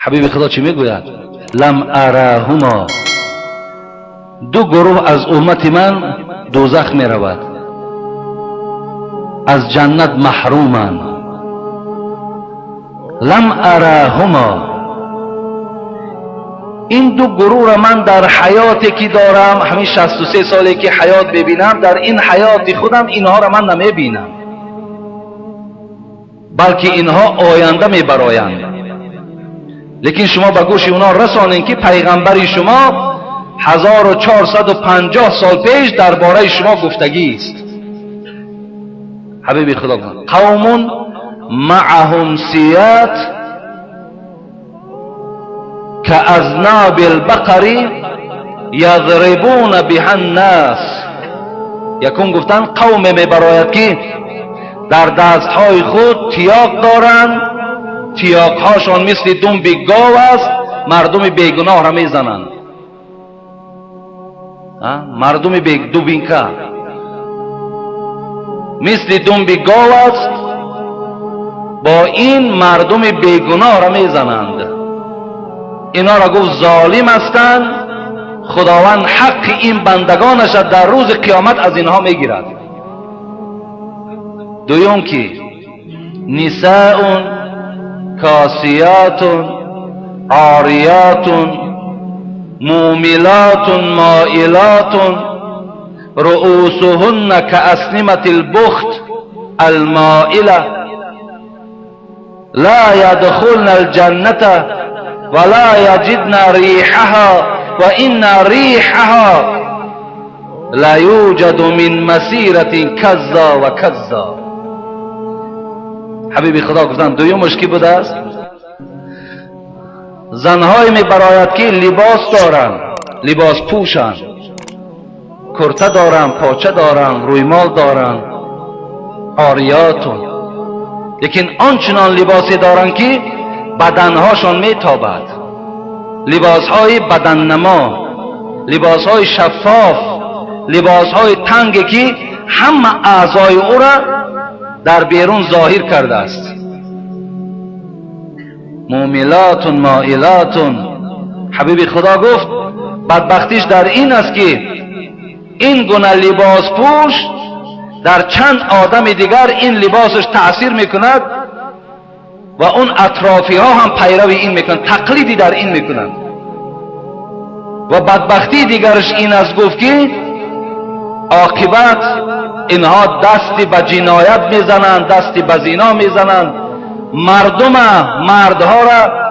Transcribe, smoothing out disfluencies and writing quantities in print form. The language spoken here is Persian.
حبیب خدا چی میگوید؟ لم ارهما، دو گروه از امت من دوزخ می رود، از جنت محرومند. لم ارهما، این دو گروه را من در حیاتی که دارم، همین 63 سالی که حیات ببینم، در این حیات خودم اینها را من نمی بینم، بلکه اینها آینده می برایند. لیکن شما به گوش اونا رسانین که پیغمبر شما 1450 سال پیش درباره شما گفتگی است. حبیب خدا قوم معهم سیات كأذناب البقر یضربون بها الناس. یکون گفتن قوم می براید که در دستهای خود تیاق دارند، تیاقهاشان مثل دنب گاو است، مردم بیگناه را می زنند. مردم دوبینکا مثل دنب گاو است، با این مردم بیگناه را می زنند. اینا را گفت ظالم هستند، خداوند حق این بندگانش در روز قیامت از اینها میگیرد. دویم که نساء کاسیات عاریات موملات مائلات رؤوسهن كأسنمة البخت المائلة لا يدخلن الجنة ولا يجدن ريحها وإن ريحها لا يوجد من مسيرة كذا و كذا. حبیب خدا گفتن دویمش کی بوده است؟ زنهای می براید که لباس دارن، لباس پوشن، کرته دارن، پاچه دارن، رویمال دارن، عاریاتون، لیکن آنچنان لباسی دارن که بدنهاشون میتابد، لباسهای بدن نما، لباسهای شفاف، لباسهای تنگی که همه اعضای او را در بیرون ظاهر کرده است. موملات مائلات. حبیب خدا گفت بدبختیش در این است که این گونه لباس پوش در چند آدم دیگر این لباسش تأثیر میکند و اون اطرافی ها هم پیروی این میکنن، تقلیدی در این میکنن. و بدبختی دیگرش این است گفت که عاقبت اینها دستی به جنایت میزنند، دستی به زنا میزنند، مردها را